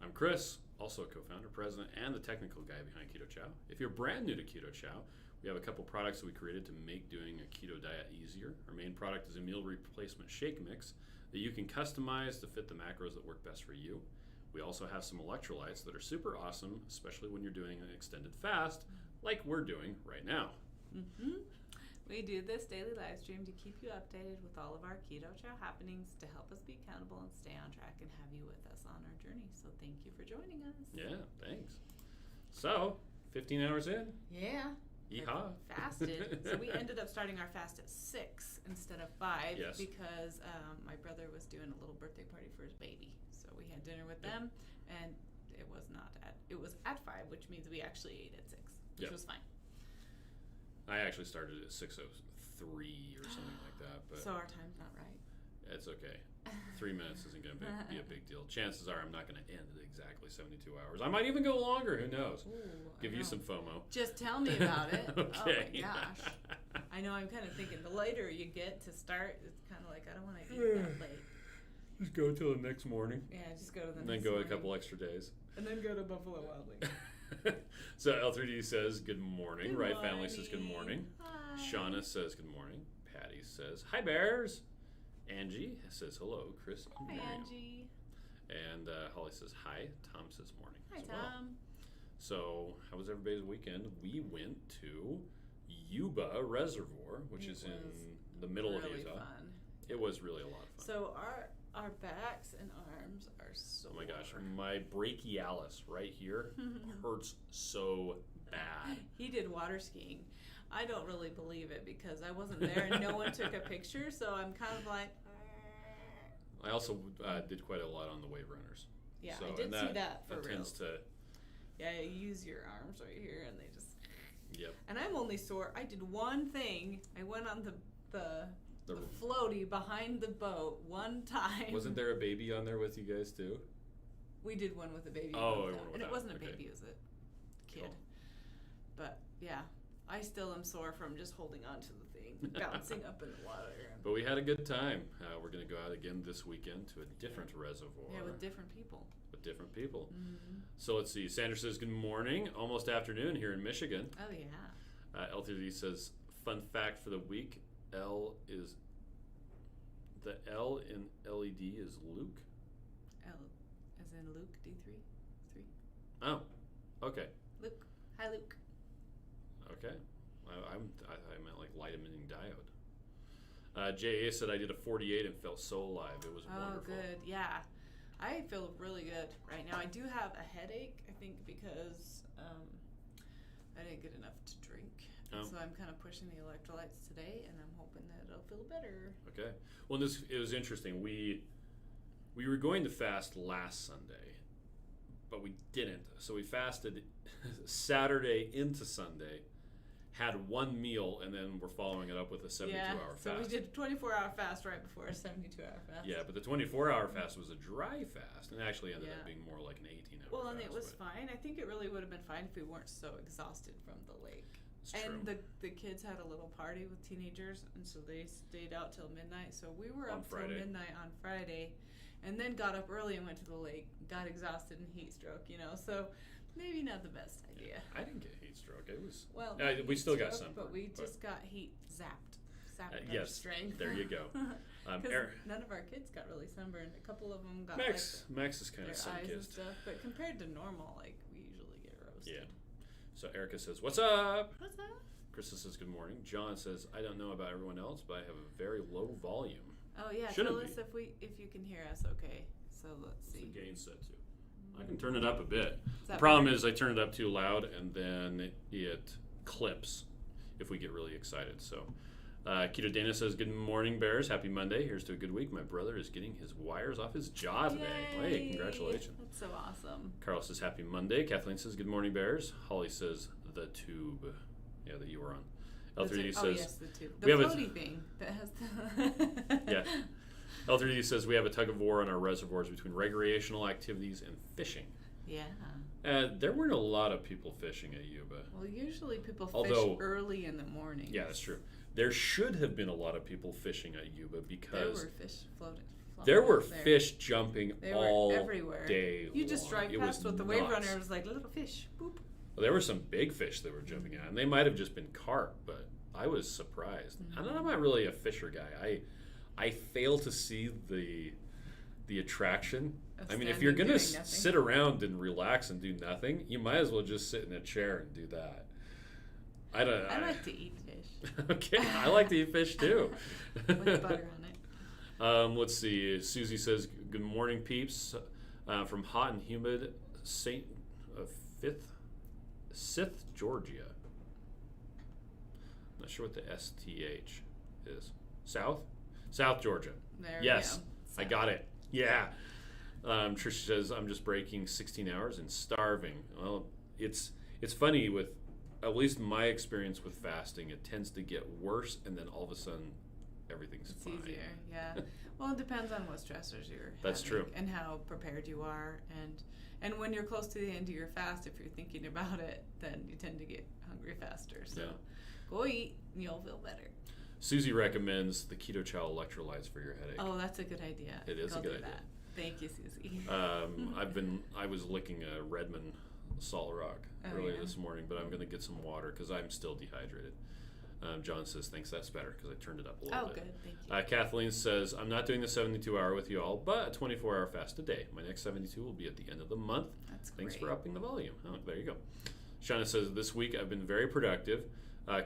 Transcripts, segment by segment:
I'm Chris, also a co-founder, president, and the technical guy behind Keto Chow. If you're brand new to Keto Chow, we have a couple products that we created to make doing a keto diet easier. Our main product is a meal replacement shake mix that you can customize to fit the macros that work best for you. We also have some electrolytes that are super awesome, especially when you're doing an extended fast like we're doing right now. Mm-hmm. We do this daily live stream to keep you updated with all of our Keto Chow happenings, to help us be accountable and stay on track and have you with us on our journey. So thank you for joining us. Yeah, thanks. So, 15 hours in. Yeah. Yeehaw. Fasted. So we ended up starting our fast at 6 instead of 5 Yes. because my brother was doing a little birthday party for his baby. So we had dinner with them, and it was at 5, which means we actually ate at 6, which was fine. I actually started at 6:03 or something like that, but So our time's not right. it's okay. 3 minutes isn't going to be a big deal. Chances are I'm not going to end at exactly 72 hours. I might even go longer. Who knows? Ooh, Give you some FOMO. Just tell me about it. Okay. Oh my gosh. I know, I'm kind of thinking the later you get to start, it's kind of like I don't want to eat that late. Just go till the next morning. Yeah, just go to the And next then go morning. a couple extra days. And then go to Buffalo Wild Wings. So L3D says good morning. Good Right Family says good morning. Hi. Shauna says good morning. Patty says hi bears. Angie says hello. Chris and Hi, Miriam. Angie. And Holly says hi. Tom says morning. Hi, as well. Tom. So how was everybody's weekend? We went to Yuba Reservoir, which is in the middle of really Utah. Fun. It was really a lot of fun. So our backs and arms are so. Oh my gosh, my brachialis right here hurts so bad. He did water skiing. I don't really believe it because I wasn't there and no one took a picture, so I'm kind of like. I also did quite a lot on the wave runners. Yeah, so, I did see that for real. Tends to. Yeah, you use your arms right here, and they just. Yep. And I'm only sore. I did one thing. I went on the floaty behind the boat one time. Wasn't there a baby on there with you guys too? We did one with a baby. Oh, and it wasn't a baby, it was a kid. Cool. But yeah, I still am sore from just holding on to the thing, bouncing up in the water. But we had a good time. We're going to go out again this weekend to a different reservoir. Yeah, with different people. Mm-hmm. So let's see. Sandra says good morning, almost afternoon here in Michigan. Oh yeah. L3D says fun fact for the week. The L in LED is Luke. L as in Luke D3. 3. Oh, okay. Luke. Hi Luke. Okay. I meant like light emitting diode. JA said I did a 48 and felt so alive. It was wonderful. Oh, good. Yeah. I feel really good right now. I do have a headache, I think, because I didn't get enough to drink. So I'm kind of pushing the electrolytes today, and I'm hoping that it'll feel better. Okay. Well, it was interesting. We were going to fast last Sunday, but we didn't. So we fasted Saturday into Sunday, had one meal, and then we're following it up with a 72-hour fast. So we did a 24-hour fast right before a 72-hour fast. Yeah, but the 24-hour fast was a dry fast, and actually ended up being more like an 18-hour fast. Well, and it was fine. I think it really would have been fine if we weren't so exhausted from the lake. And the kids had a little party with teenagers, and so they stayed out till midnight. So we were up till midnight on Friday, and then got up early and went to the lake, got exhausted and heat stroke, So maybe not the best idea. I didn't get heat stroke. It was we still got some, but we just got heat zapped yes, strength. There you go. None of our kids got really sunburned. A couple of them got Max is kind their of sun eyes and kissed. stuff, but compared to normal, like we usually get roasted. Yeah. So Erica says, "What's up?" What's up? Krista says, "Good morning." John says, "I don't know about everyone else, but I have a very low volume." Oh yeah, tell us if you can hear us. Okay, so let's see. The gain set to. I can turn it up a bit. The Is problem is I turn it up too loud, and then it clips if we get really excited. So, Keto Dana says, "Good morning, Bears. Happy Monday. Here's to a good week. My brother is getting his wires off his jaw today. Yay. Hey, congratulations." That's so awesome. Carl says, "Happy Monday." Kathleen says, "Good morning, Bears." Holly says, "The tube." Yeah, that you were on. L3D says, "Oh yes, the tube. The we have floaty thing that has the." Yeah. L3D says we have a tug of war on our reservoirs between recreational activities and fishing. Yeah. There weren't a lot of people fishing at Yuba. Well, usually people fish early in the morning. Yeah, that's true. There should have been a lot of people fishing at Yuba because there were fish There were fish jumping all everywhere. Day You just long. drive past with the wave runner. It was like little fish. Boop. Well, there were some big fish that were jumping out, and they might have just been carp, but I was surprised. And I'm not really a fisher guy. I fail to see the attraction. I mean, if you're going to sit around and relax and do nothing, you might as well just sit in a chair and do that. I like to eat fish. Okay, I like to eat fish too. With butter on it. Let's see. Susie says, "Good morning, peeps, from hot and humid Sith, Georgia." Not sure what the STH is. South Georgia. There yes, we go. I got it. Yeah. Trish says, "I'm just breaking 16 hours and starving." Well, it's funny with, at least my experience with fasting, it tends to get worse, and then all of a sudden, everything's fine. It's easier, yeah. Well, it depends on what stressors you're That's having true. and how prepared you are, and when you're close to the end of your fast, if you're thinking about it, then you tend to get hungry faster. So go eat, and you'll feel better. Susie recommends the Keto Chow electrolytes for your headache. Oh, that's a good idea. It is a good idea. That. Thank you, Susie. I was licking a Redmond Salt Rock earlier this morning, but I'm going to get some water because I'm still dehydrated. John says, "Thanks, that's better," because I turned it up a little bit. Oh, good, thank you. Kathleen says, "I'm not doing the 72-hour with you all, but a 24-hour fast a day. My next 72 will be at the end of the month. That's Thanks great. for upping the volume." Oh, there you go. Shauna says, "This week I've been very productive.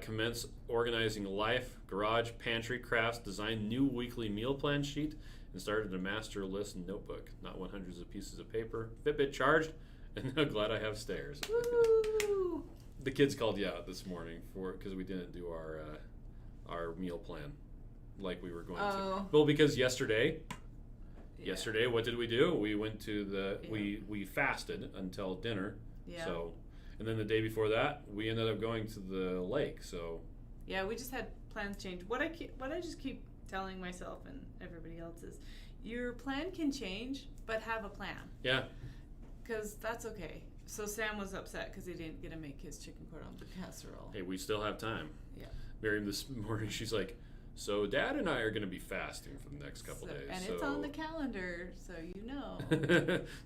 Commence organizing life, garage, pantry, crafts, designed new weekly meal plan sheet, and started a master list notebook. Not 100s of pieces of paper. Fitbit charged, and now glad I have stairs." Woo! The kids called you out this morning because we didn't do our meal plan like we were going to. Well, because yesterday, what did we do? We went to we fasted until dinner. Yeah. So, and then the day before that, we ended up going to the lake. So. Yeah, we just had plans change. What I just keep telling myself and everybody else is, your plan can change, but have a plan. Yeah. Because that's okay. So Sam was upset because he didn't get to make his chicken cordon bleu casserole. Hey, we still have time. Yeah. Miriam this morning, she's like, "So Dad and I are going to be fasting for the next couple days." And it's on the calendar, so you know.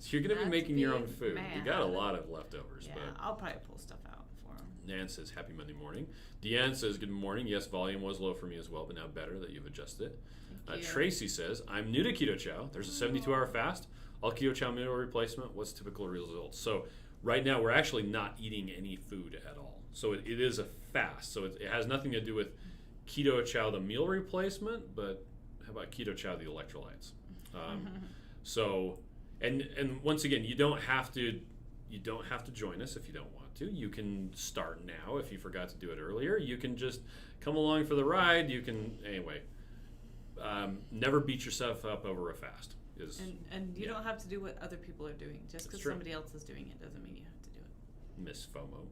So you're going to be making your own food. Mad. We got a lot of leftovers. Yeah, but I'll probably pull stuff out for him. Nan says, "Happy Monday morning." Deanne says, "Good morning. Yes, volume was low for me as well, but now better that you've adjusted it." Tracy says, "I'm new to Keto Chow. There's a 72-hour fast. All Keto Chow meal replacement. What's typical results?" So right now, we're actually not eating any food at all. So it is a fast. So it has nothing to do with Keto Chow, the meal replacement, but how about Keto Chow, the electrolytes? So, and once again, you don't have to join us if you don't want to. You can start now if you forgot to do it earlier. You can just come along for the ride. You can never beat yourself up over a fast. And you don't have to do what other people are doing. Just because somebody else is doing it doesn't mean you have to do it. Miss FOMO.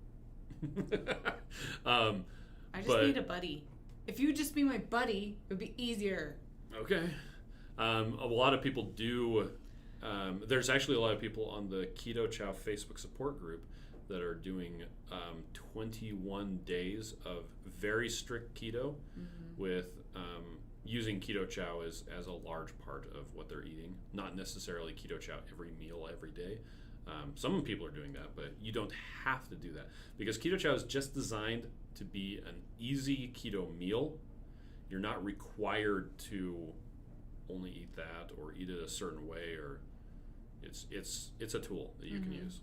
I just need a buddy. If you just be my buddy, it would be easier. Okay. A lot of people do. There's actually a lot of people on the Keto Chow Facebook support group that are doing 21 days of very strict keto with using Keto Chow as a large part of what they're eating. Not necessarily Keto Chow every meal, every day. Some people are doing that, but you don't have to do that because Keto Chow is just designed to be an easy keto meal. You're not required to only eat that or eat it a certain way, or it's a tool that you can use.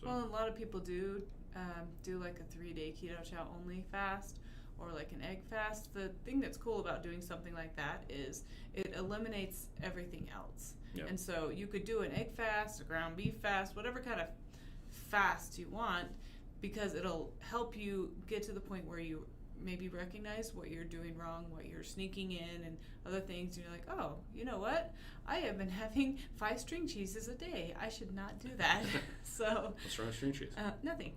So. Well, a lot of people do like a 3-day Keto Chow only fast or like an egg fast. The thing that's cool about doing something like that is it eliminates everything else. Yep. And so you could do an egg fast, a ground beef fast, whatever kind of fast you want, because it'll help you get to the point where you maybe recognize what you're doing wrong, what you're sneaking in, and other things. And you're like, oh, you know what? I have been having 5 string cheeses a day. I should not do that. So what's wrong with string cheese? Nothing.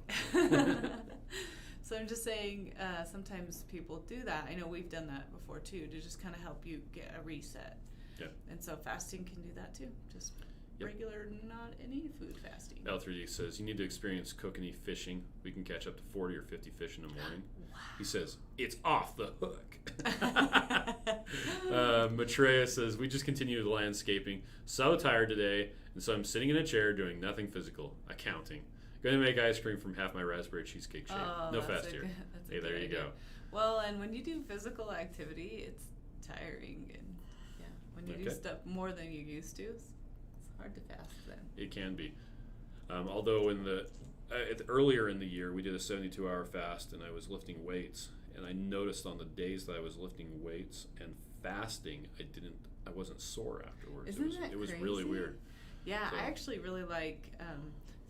So I'm just saying sometimes people do that. I know we've done that before too, to just kind of help you get a reset. Yeah. And so fasting can do that too. Just regular, not any food fasting. L3D says, you need to experience kokanee fishing. We can catch up to 40 or 50 fish in the morning. Wow. He says, it's off the hook. Maitreya says, we just continue the landscaping. So tired today, and so I'm sitting in a chair doing nothing physical. Accounting. Going to make ice cream from half my raspberry cheesecake shape. No fast here. Hey, there you go. Well, and when you do physical activity, it's tiring. And yeah, when you do stuff more than you used to, it's hard to fast then. It can be. Although earlier in the year, we did a 72-hour fast, and I was lifting weights. And I noticed on the days that I was lifting weights and fasting, I wasn't sore afterwards. It was crazy? Really weird. Yeah, so. I actually really like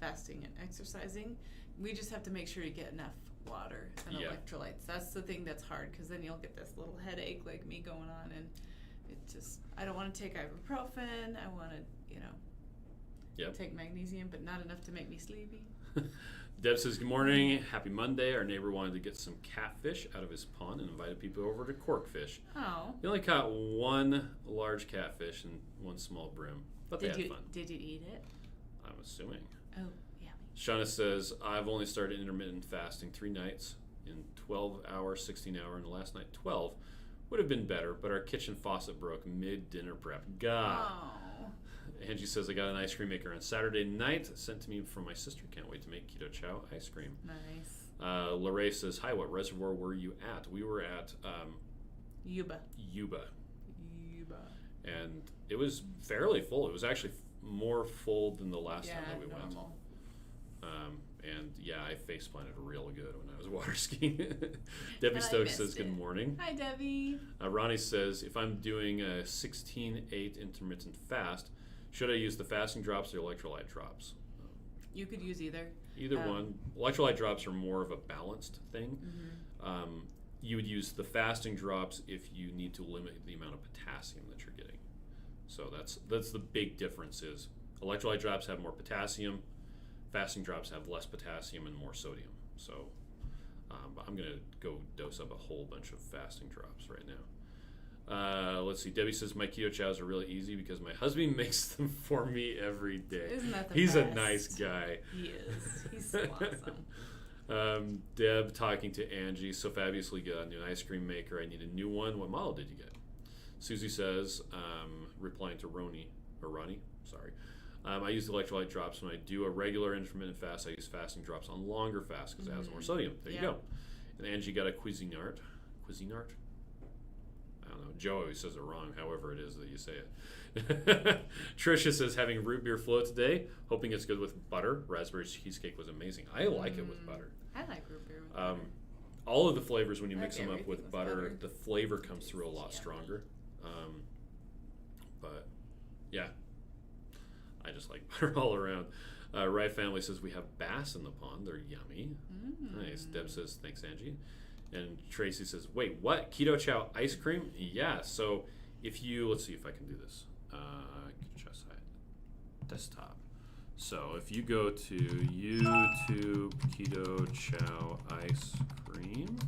fasting and exercising. We just have to make sure you get enough water and electrolytes. That's the thing that's hard, because then you'll get this little headache like me going on, and I don't want to take ibuprofen. I want to, take magnesium, but not enough to make me sleepy. Deb says, good morning, happy Monday. Our neighbor wanted to get some catfish out of his pond and invited people over to corkfish. Oh. He only caught one large catfish and one small brim, but they had fun. Did you eat it? I'm assuming. Oh, yeah. Shauna says, I've only started intermittent fasting 3 nights in 12 hours, 16 hours, and the last night 12. Would have been better, but our kitchen faucet broke mid-dinner prep. God. Oh. Angie says, I got an ice cream maker on Saturday night, sent to me from my sister. Can't wait to make Keto Chow ice cream. Nice. Lorraine says, hi, what reservoir were you at? We were at Yuba. And it was fairly full. It was actually more full than the last time that we went. And I face planted real good when I was water skiing. Debbie Stokes says, good morning. Hi, Debbie. Ronnie says, if I'm doing a 16-8 intermittent fast, should I use the fasting drops or electrolyte drops? You could use either. Either one. Electrolyte drops are more of a balanced thing. Mm-hmm. You would use the fasting drops if you need to limit the amount of potassium that you're getting. So that's the big difference is electrolyte drops have more potassium. Fasting drops have less potassium and more sodium. So I'm going to go dose up a whole bunch of fasting drops right now. Let's see. Debbie says, my Keto Chows are really easy because my husband makes them for me every day. Isn't that the He's best? A nice guy. He is. He's so awesome. Deb talking to Angie, so fabulously good. I need an ice cream maker. I need a new one. What model did you get? Susie says, replying to Ronnie, sorry. I use the electrolyte drops when I do a regular intermittent fast. I use fasting drops on longer fasts because it has more sodium. There you go. And Angie got a Cuisinart. I don't know. Joe always says it wrong, however it is that you say it. Tricia says, having root beer float today, hoping it's good with butter. Raspberry cheesecake was amazing. I like it with butter. I like root beer with butter. All of the flavors, when you mix them up with butter, the flavor comes through a lot stronger. But yeah, I just like butter all around. Rye family says, we have bass in the pond. They're yummy. Nice. Deb says, thanks, Angie. And Tracy says, wait, what? Keto Chow ice cream? Yeah. So if you, let's see if I can do this. Keto Chow site. Desktop. So if you go to YouTube Keto Chow ice cream.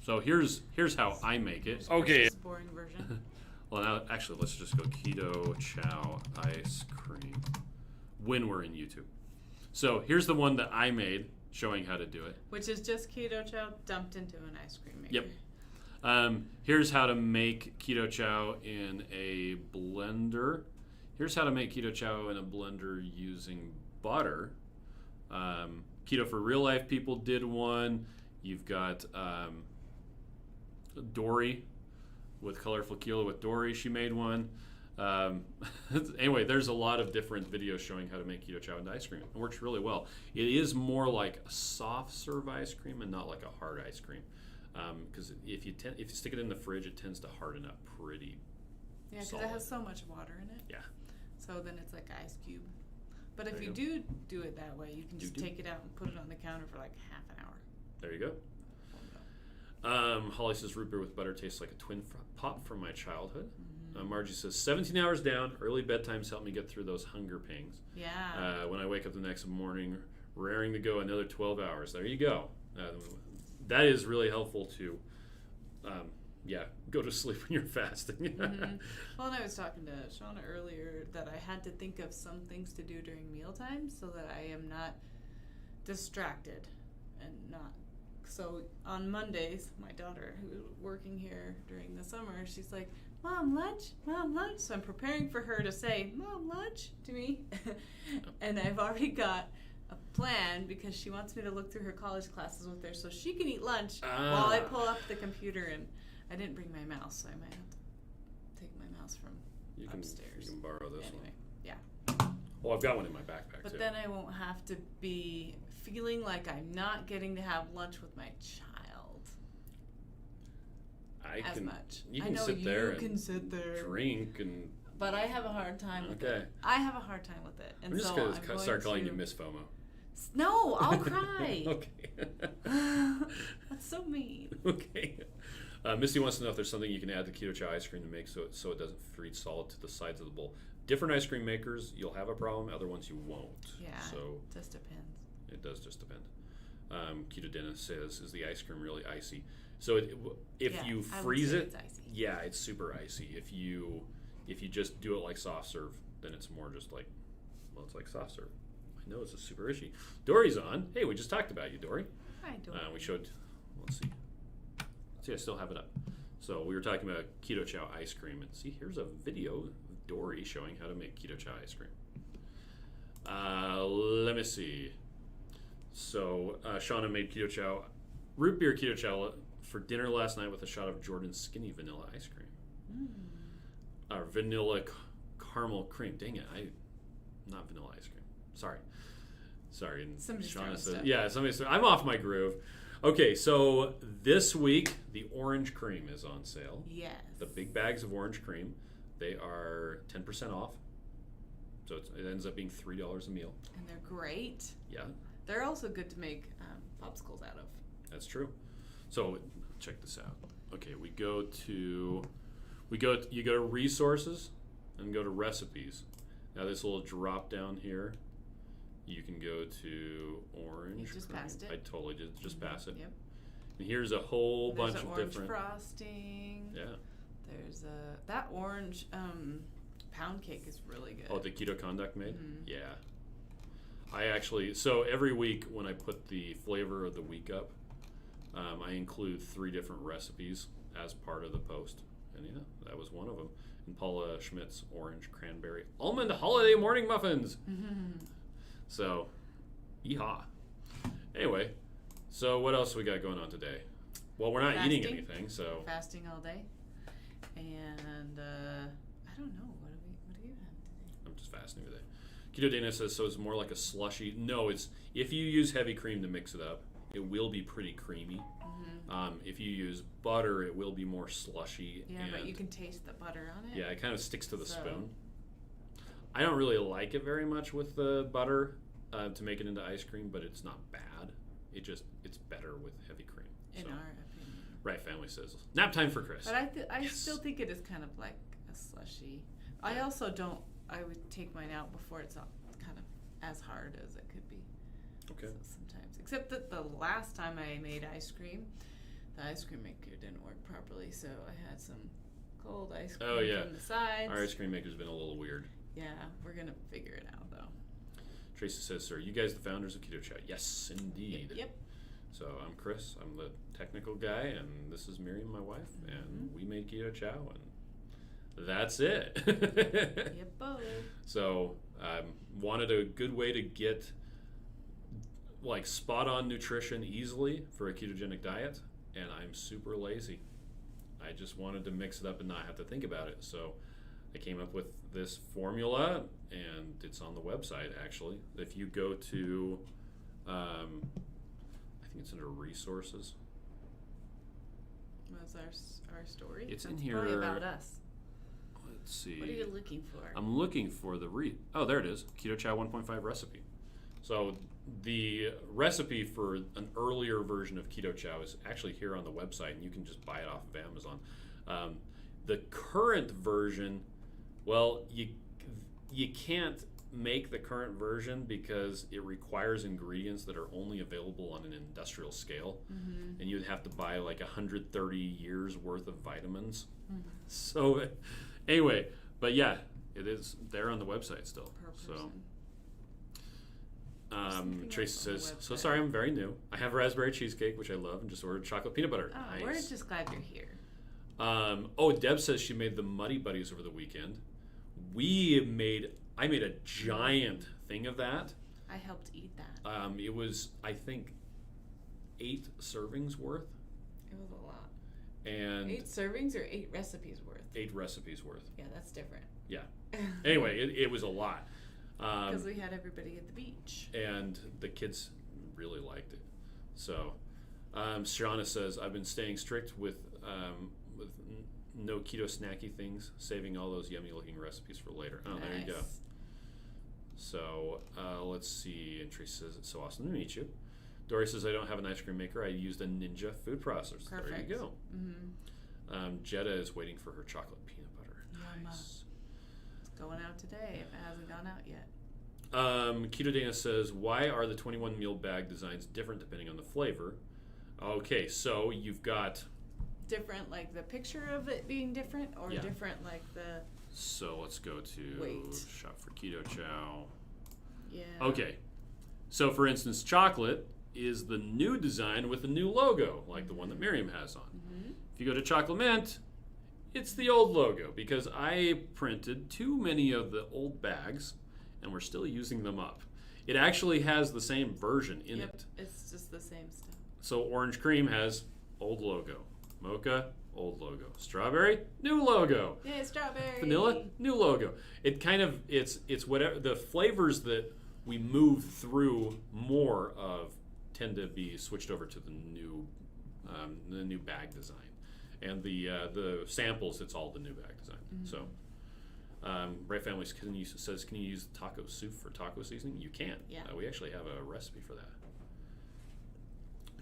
So here's how I make it. Okay. Boring version. Well, now actually, let's just go Keto Chow ice cream when we're in YouTube. So here's the one that I made, showing how to do it. Which is just Keto Chow dumped into an ice cream maker. Yep. Here's how to make Keto Chow in a blender. Here's how to make Keto Chow in a blender using butter. Keto for Real Life people did one. You've got Dory with Colorful Kilo with Dory. She made one. Anyway, there's a lot of different videos showing how to make Keto Chow into ice cream. It works really well. It is more like a soft serve ice cream and not like a hard ice cream. Because if you stick it in the fridge, it tends to harden up pretty. Yeah, because it has so much water in it. Yeah. So then it's like ice cube. But if you do it that way, you can just take it out and put it on the counter for like half an hour. There you go. Holly says, root beer with butter tastes like a twin pop from my childhood. Margie says, 17 hours down, early bedtimes help me get through those hunger pangs. Yeah. When I wake up the next morning, raring to go another 12 hours. There you go. That is really helpful to, go to sleep when you're fasting. Well, and I was talking to Shauna earlier that I had to think of some things to do during mealtime so that I am not distracted and not So on Mondays, my daughter, who's working here during the summer, she's like, Mom, lunch? Mom, lunch? So I'm preparing for her to say, Mom, lunch to me. And I've already got a plan because she wants me to look through her college classes with her so she can eat lunch while I pull up the computer. And I didn't bring my mouse, so I might have to take my mouse from upstairs. You can borrow this one. Yeah. Well, I've got one in my backpack, But too. then I won't have to be feeling like I'm not getting to have lunch with my child as much. You can I know sit there and can sit there. drink and... But I have a hard time with it. I have a hard time with it. And I'm just going to start calling you Miss FOMO. No, I'll cry. Okay. That's so mean. Okay. Misty wants to know if there's something you can add to Keto Chow ice cream to make so it doesn't freeze solid to the sides of the bowl. Different ice cream makers, you'll have a problem. Other ones, you won't. Yeah, so it just depends. It does just depend. Keto Dennis says, is the ice cream really icy? So if you freeze it, it's icy. Yeah, it's super icy. If you just do it like soft serve, then it's more just like, well, it's like soft serve. My nose is super itchy. Dory's on. Hey, we just talked about you, Dory. Hi, Dory. We showed, let's see, I still have it up. So we were talking about Keto Chow ice cream. And see, here's a video of Dory showing how to make Keto Chow ice cream. Let me see. So Shauna made Keto Chow, root beer Keto Chow for dinner last night with a shot of Jordan's Skinny vanilla ice cream. Vanilla caramel cream. Dang it, not vanilla ice cream. Sorry. And Shauna said, yeah, somebody said, I'm off my groove. Okay, so this week the orange cream is on sale. Yes. The big bags of orange cream, they are 10% off. So it ends up being $3 a meal. And they're great. Yeah. They're also good to make popsicles out of. That's true. So check this out. Okay, you go to resources and go to recipes. Now this little drop down here, you can go to orange. You just passed it. I totally did just pass it. Yep. And here's a whole bunch of orange different frosting. Yeah. There's that orange pound cake is really good. Oh, the Keto Conduct made? Mm-hmm. Yeah. So every week when I put the flavor of the week up, I include 3 different recipes as part of the post. And yeah, that was one of them. And Paula Schmidt's orange cranberry almond holiday morning muffins. Mm-hmm. So, yeehaw. Anyway, so what else we got going on today? Well, we're not eating anything, so. Fasting all day. And I don't know. What do you have today? I'm just fasting today. Keto Dana says, so it's more like a slushy. No, it's if you use heavy cream to mix it up, it will be pretty creamy. Mm-hmm. If you use butter, it will be more slushy. Yeah, but you can taste the butter on it. Yeah, it kind of sticks to the spoon. I don't really like it very much with the butter to make it into ice cream, but it's not bad. It's better with heavy cream. In our opinion. Right, family says. Nap time for Chris. But I still think it is kind of like a slushy. I also don't, I would take mine out before it's kind of as hard as it could be. Okay. So sometimes. Except that the last time I made ice cream, the ice cream maker didn't work properly, so I had some cold ice cream from the sides. Our ice cream maker's been a little weird. Yeah, we're going to figure it out, though. Tracy says, sir, you guys the founders of Keto Chow? Yes, indeed. Yep. So I'm Chris. I'm the technical guy, and this is Miriam, my wife, and we made Keto Chow, and that's it. Yep. So wanted a good way to get like spot-on nutrition easily for a ketogenic diet, and I'm super lazy. I just wanted to mix it up and not have to think about it. So I came up with this formula, and it's on the website, actually. If you go to, I think it's under resources. What's our story? It's That's in here. Probably about us. Let's see. What are you looking for? I'm looking for the oh, there it is. Keto Chow 1.5 recipe. So the recipe for an earlier version of Keto Chow is actually here on the website, and you can just buy it off of Amazon. The current version, well, you can't make the current version because it requires ingredients that are only available on an industrial scale, and you'd have to buy like 130 years worth of vitamins. So anyway, but yeah, it is there on the website still. Per person. So Tracy says, so sorry, I'm very new. I have raspberry cheesecake, which I love, and just ordered chocolate peanut butter. Oh, nice. We're just glad you're here. Deb says she made the Muddy Buddies over the weekend. I made a giant thing of that. I helped eat that. It was, I think, 8 servings worth. It was a lot. And 8 servings or 8 recipes worth? 8 recipes worth. Yeah, that's different. Yeah. Anyway, it was a lot. Because we had everybody at the beach. And the kids really liked it. So, Shauna says, I've been staying strict with no keto snacky things, saving all those yummy looking recipes for later. Oh, nice. There you go. So, let's see. And Tracy says, it's so awesome to meet you. Dory says, I don't have an ice cream maker. I used a Ninja food processor. Perfect. There you go. Mm-hmm. Jetta is waiting for her chocolate peanut butter. Nice. It's going out today if it hasn't gone out yet. Keto Dana says, why are the 21 meal bag designs different depending on the flavor? Okay, so you've got... Different, like the picture of it being different, or different, like the... So let's go to Shop for Keto Chow. Yeah. Okay, so for instance, chocolate is the new design with the new logo, like the one that Miriam has on. Mm-hmm. If you go to Chocolate Mint, it's the old logo, because I printed too many of the old bags, and we're still using them up. It actually has the same version in it. It's just the same stuff. So Orange Cream has old logo. Mocha, old logo. Strawberry, new logo. Yay, strawberry. Vanilla, new logo. It kind of, it's whatever, the flavors that we move through more of tend to be switched over to the new bag design. And the samples, it's all the new bag design. Mm-hmm. So, Right Family says, can you use taco soup for taco seasoning? You can. Yeah. We actually have a recipe for that.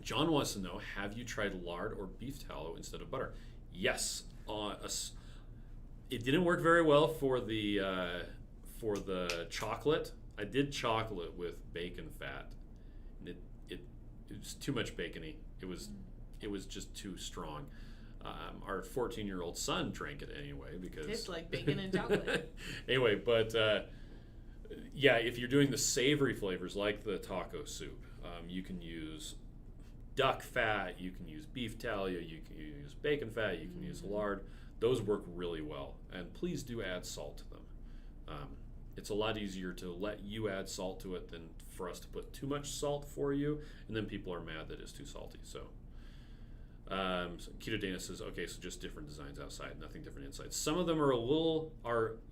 John wants to know, have you tried lard or beef tallow instead of butter? Yes. It didn't work very well for the chocolate. I did chocolate with bacon fat, and it was too much bacony. It was just too strong. Our 14-year-old son drank it anyway because tastes like bacon and chocolate. Anyway, but if you're doing the savory flavors like the taco soup, you can use duck fat, you can use beef tallow, you can use bacon fat, you can use lard. Those work really well, and please do add salt to them. It's a lot easier to let you add salt to it than for us to put too much salt for you, and then people are mad that it's too salty. So Keto Dana says, okay, so just different designs outside, nothing different inside. Some of them are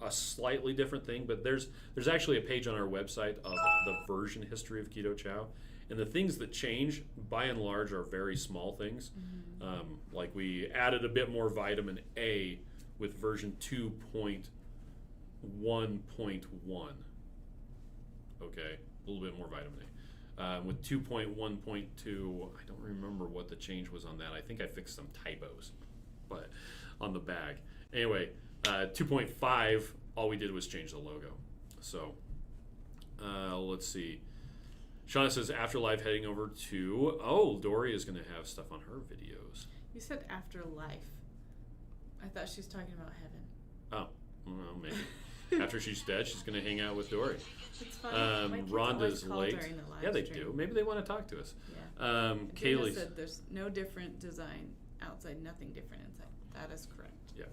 a slightly different thing, but there's actually a page on our website of the version history of Keto Chow. And the things that change, by and large, are very small things. Mm-hmm. Like we added a bit more vitamin A with version 2.1.1. Okay, a little bit more vitamin A. With 2.1.2, I don't remember what the change was on that. I think I fixed some typos, but on the bag. Anyway, 2.5, all we did was change the logo. So let's see. Shauna says, Afterlife heading over to... Dory is going to have stuff on her videos. You said afterlife. I thought she was talking about heaven. Oh, well, maybe. After she's dead, she's going to hang out with Dory. It's funny. Rhonda's late. During the live yeah, they stream. do. Maybe they want to talk to us. Yeah. Kaylee said there's no different design outside, nothing different inside. That is correct. Yeah.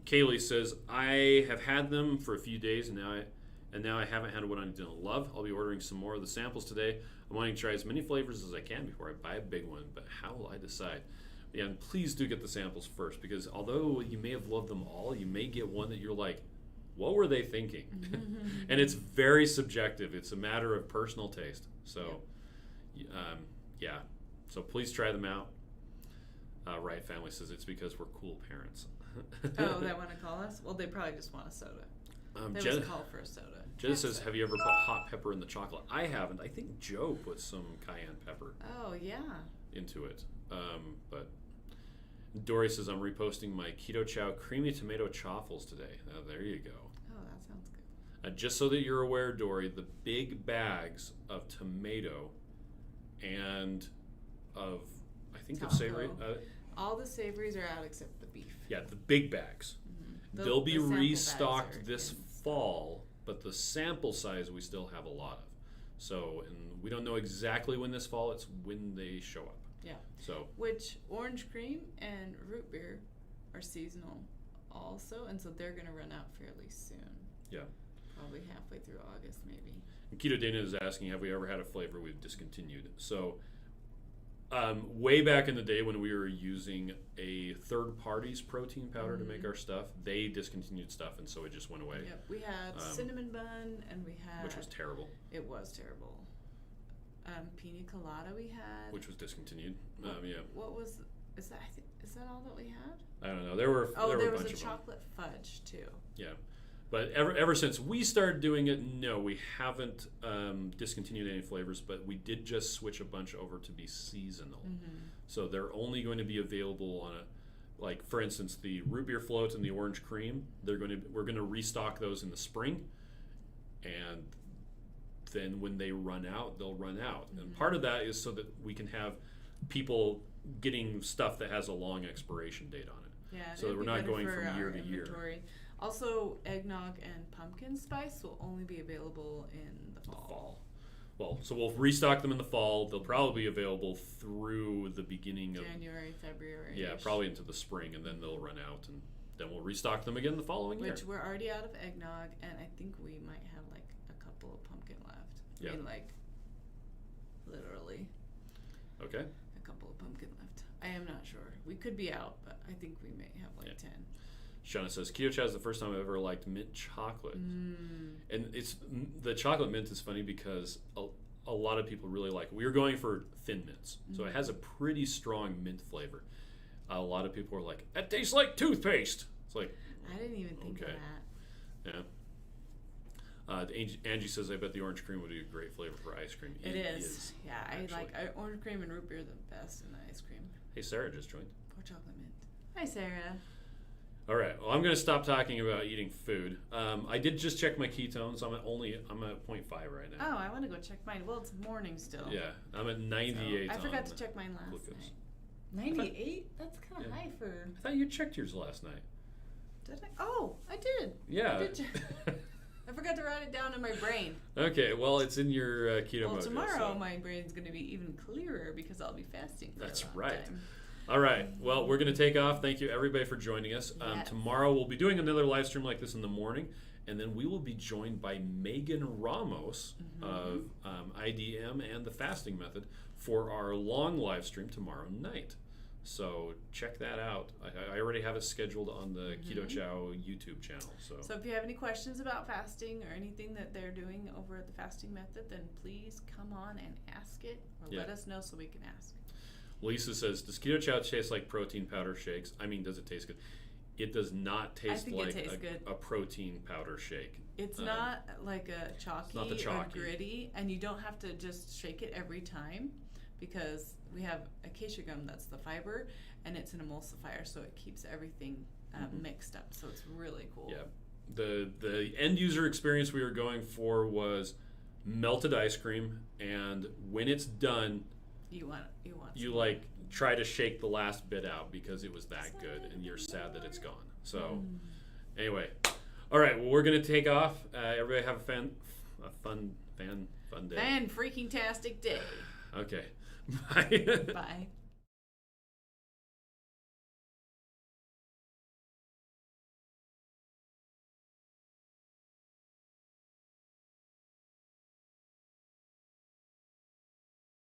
Kaylee says, I have had them for a few days, and now I haven't had one I didn't love. I'll be ordering some more of the samples today. I'm wanting to try as many flavors as I can before I buy a big one, but how will I decide? Yeah, and please do get the samples first, because although you may have loved them all, you may get one that you're like, what were they thinking? And it's very subjective. It's a matter of personal taste. So, so please try them out. Right Family says it's because we're cool parents. Oh, they want to call us? Well, they probably just want a soda. They just call for a soda. Jenna says, have you ever put hot pepper in the chocolate? I haven't. I think Joe put some cayenne pepper into it. But Dory says, I'm reposting my Keto Chow creamy tomato chaffles today. There you go. Oh, that sounds good. Just so that you're aware, Dory, the big bags of tomato and of, I think taco. Of savory. All the savories are out except the beef. Yeah, the big bags. Mm-hmm. They'll be restocked this fall, but the sample size we still have a lot of. So, and we don't know exactly when this fall. It's when they show up. Yeah. So, which orange cream and root beer are seasonal also, and so they're going to run out fairly soon. Yeah. Probably halfway through August, maybe. And Keto Dana is asking, have we ever had a flavor we've discontinued? So, way back in the day when we were using a third party's protein powder to make our stuff, they discontinued stuff, and so it just went away. Yep. We had cinnamon bun, and we had... Which was terrible. It was terrible. Pina colada we had. Which was discontinued. Yeah. What was... Is that all that we had? I don't know. There were a was bunch a of chocolate fudge, too. Yeah. But ever since we started doing it, no, we haven't discontinued any flavors, but we did just switch a bunch over to be seasonal. Mm-hmm. So they're only going to be available on like for instance, the root beer float and the orange cream. We're going to restock those in the spring, and then when they run out, they'll run out. Mm-hmm. And part of that is so that we can have people getting stuff that has a long expiration date on it. Yeah. So that we're not going from year to year. Also, eggnog and pumpkin spice will only be available in the fall. Well, so we'll restock them in the fall. They'll probably be available through the beginning of January, February. Yeah, probably into the spring, and then they'll run out, and then we'll restock them again the following year. Which we're already out of eggnog, and I think we might have like a couple of pumpkin left. Yeah. I mean, like, literally. Okay. A couple of pumpkin left. I am not sure. We could be out, but I think we may have like 10. Shauna says, Keto Chow is the first time I've ever liked mint chocolate. And the chocolate mint is funny because a lot of people really like it. We were going for thin mints, so it has a pretty strong mint flavor. A lot of people are like, that tastes like toothpaste. It's like, I didn't even think of that. Yeah. Angie says, I bet the orange cream would be a great flavor for ice cream. It is. Yeah, I like orange cream and root beer the best in the ice cream. Hey, Sarah just joined. Pour chocolate mint. Hi, Sarah. All right. Well, I'm going to stop talking about eating food. I did just check my ketones. I'm at 0.5 right now. Oh, I want to go check mine. Well, it's morning still. Yeah, I'm at 98. I forgot to check mine last night. 98? That's kind of high for... I thought you checked yours last night. Did I? Oh, I did. Yeah. I did check. I forgot to write it down in my brain. Okay, well, it's in your keto mode. Well, tomorrow my brain's going to be even clearer because I'll be fasting for That's a long right. time. All right. Well, we're going to take off. Thank you, everybody, for joining us. Yes. Tomorrow, we'll be doing another live stream like this in the morning, and then we will be joined by Megan Ramos of IDM and the Fasting Method for our long live stream tomorrow night. So check that out. I already have it scheduled on the Keto Chow YouTube channel. So if you have any questions about fasting or anything that they're doing over at the Fasting Method, then please come on and ask it or let us know so we can ask. Lisa says, does Keto Chow taste like protein powder shakes? I mean, does it taste good? It does not taste like a protein powder shake. It's not like a chalky or gritty, and you don't have to just shake it every time because we have acacia gum, that's the fiber, and it's an emulsifier, so it keeps everything mixed up. So it's really cool. Yeah. The end user experience we were going for was melted ice cream, and when it's done, you like try to shake the last bit out because it was that good, and you're sad that it's gone. So anyway, all right. Well, we're gonna take off. Everybody have a fun day. Fan freaking tastic day. Okay. Bye. Bye.